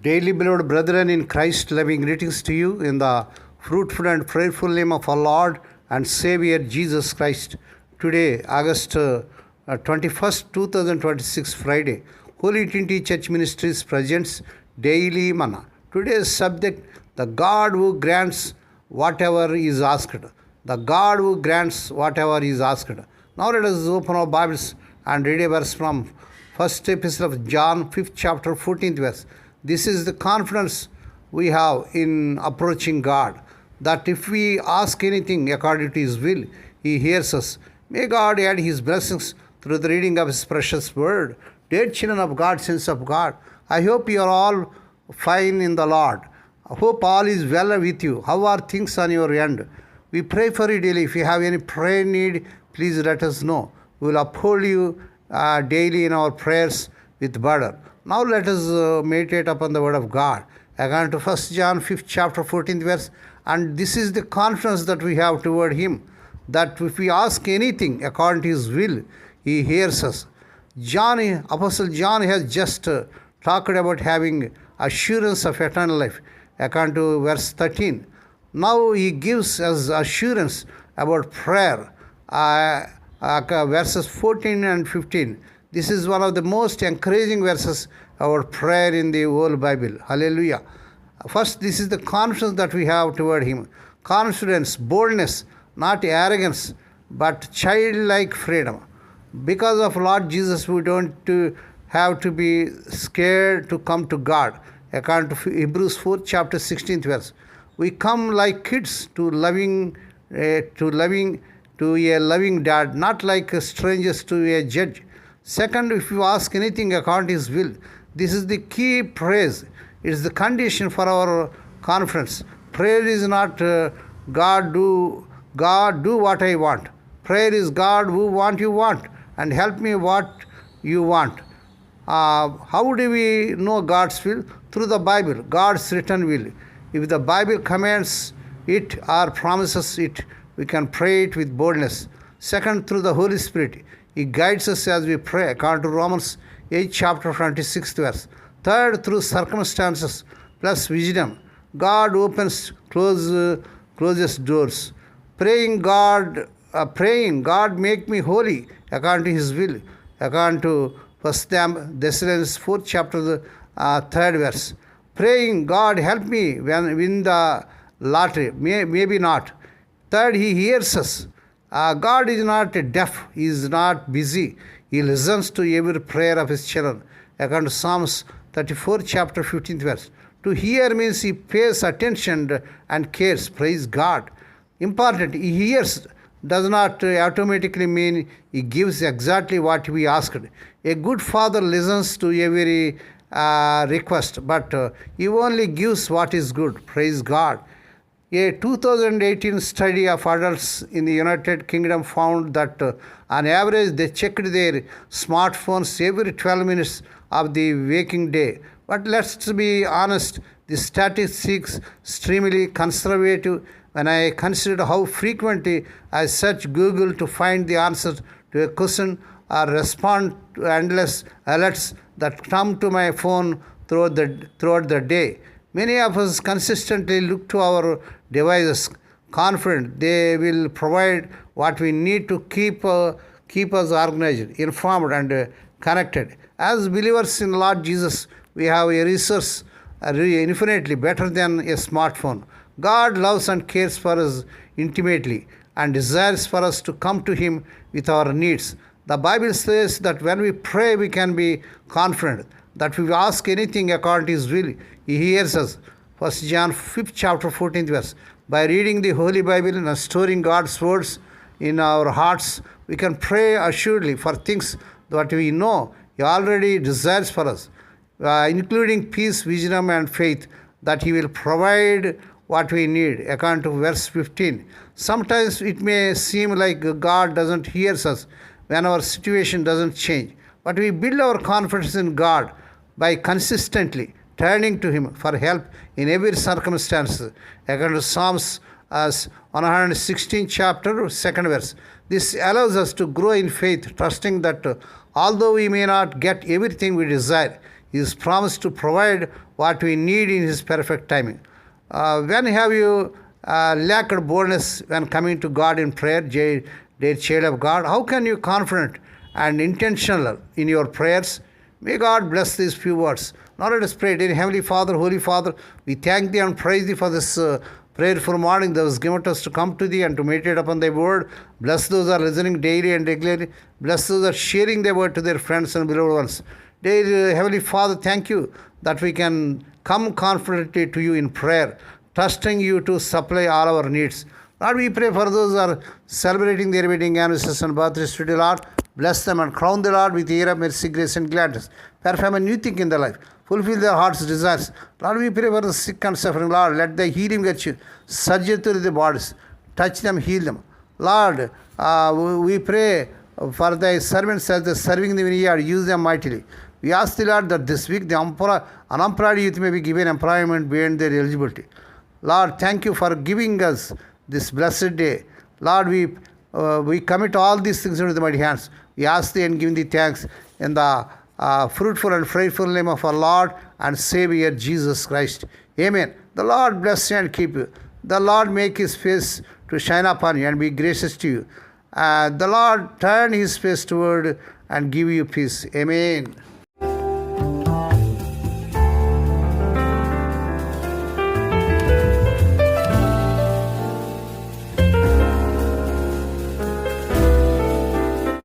Daily beloved brethren in Christ, loving greetings to you in the fruitful and prayerful name of our Lord and Savior Jesus Christ. Today, August 21st, 2026, Friday, Holy Trinity Church Ministries presents Daily Manna. Today's subject, the God who grants whatever is asked. The God who grants whatever is asked. Now let us open our Bibles and read a verse from First Epistle of John, 5th chapter, 14th verse. This is the confidence we have in approaching God, that if we ask anything according to His will, He hears us. May God add His blessings through the reading of His precious word. Dear children of God, saints of God, I hope you are all fine in the Lord. I hope all is well with you. How are things on your end? We pray for you daily. If you have any prayer need, please let us know. We will uphold you daily in our prayers with burden. Now let us meditate upon the word of God. According to 1 John 5th chapter 14th verse, and this is the confidence that we have toward Him, that if we ask anything according to His will, He hears us. Apostle John has just talked about having assurance of eternal life, according to verse 13. Now he gives us assurance about prayer, verses 14 and 15. This is one of the most encouraging verses about prayer in the whole Bible. Hallelujah. First, this is the confidence that we have toward Him. Confidence, boldness, not arrogance, but childlike freedom. Because of Lord Jesus, we don't have to be scared to come to God. According to Hebrews 4th chapter 16th verse. We come like kids to a loving dad, not like strangers to a judge. Second, if you ask anything according to His will, this is the key praise. It is the condition for our confidence. Prayer is not God do what I want. Prayer is God who want you want and help me what you want. How do we know God's will? Through the Bible, God's written will. If the Bible commands it or promises it, we can pray it with boldness. Second, through the Holy Spirit. He guides us as we pray, according to Romans 8 chapter 26th verse. Third, through circumstances plus wisdom. God opens closes doors. Praying God make me holy, according to His will. According to 1 Thessalonians 4th chapter 3rd verse. Praying God help me when win the lottery. Maybe not. Third, He hears us. God is not deaf. He is not busy. He listens to every prayer of His children. According to Psalms 34 chapter 15th verse. To hear means He pays attention and cares. Praise God. Important. He hears does not automatically mean He gives exactly what we asked. A good father listens to every request, but He only gives what is good. Praise God. A 2018 study of adults in the United Kingdom found that on average they checked their smartphones every 12 minutes of the waking day. But let's be honest, the statistics extremely conservative when I consider how frequently I search Google to find the answer to a question or respond to endless alerts that come to my phone throughout the day. Many of us consistently look to our devices, confident they will provide what we need to keep us organized, informed, and connected. As believers in Lord Jesus, we have a resource infinitely better than a smartphone. God loves and cares for us intimately and desires for us to come to Him with our needs. The Bible says that when we pray, we can be confident that if we ask anything according to His will, He hears us. 1 John 5th chapter 14th verse. By reading the Holy Bible and storing God's words in our hearts, we can pray assuredly for things that we know He already desires for us, including peace, wisdom, and faith, that He will provide what we need, according to verse 15. Sometimes it may seem like God doesn't hear us when our situation doesn't change, but we build our confidence in God by consistently turning to Him for help in every circumstance. According to Psalms 116 chapter 2nd verse. This allows us to grow in faith, trusting that although we may not get everything we desire, He is promised to provide what we need in His perfect timing. When have you lacked boldness when coming to God in prayer, dear child of God? How can you confident and intentional in your prayers? May God bless these few words. Now let us pray. Dear Heavenly Father, Holy Father, we thank Thee and praise Thee for this prayerful morning that was given to us to come to Thee and to meditate upon Thy word. Bless those who are listening daily and regularly. Bless those who are sharing Thy word to their friends and beloved ones. Dear Heavenly Father, thank You that we can come confidently to You in prayer, trusting You to supply all our needs. Lord, we pray for those who are celebrating their wedding anniversaries and birthdays today, Lord. Bless them and crown the Lord with year of mercy, grace, and gladness. Perform a new thing in their life. Fulfill their heart's desires. Lord, we pray for the sick and suffering. Lord, let the healing virtue surge through the bodies. Touch them, heal them. Lord, we pray for Thy servants as they serving the vineyard. Use them mightily. We ask the Lord that this week the unemployed youth may be given employment beyond their eligibility. Lord, thank You for giving us this blessed day. Lord, we commit all these things into the mighty hands. We ask Thee and give Thee thanks in the fruitful and faithful name of our Lord and Savior Jesus Christ. Amen. The Lord bless you and keep you. The Lord make His face to shine upon you and be gracious to you. The Lord turn His face toward and give you peace. Amen.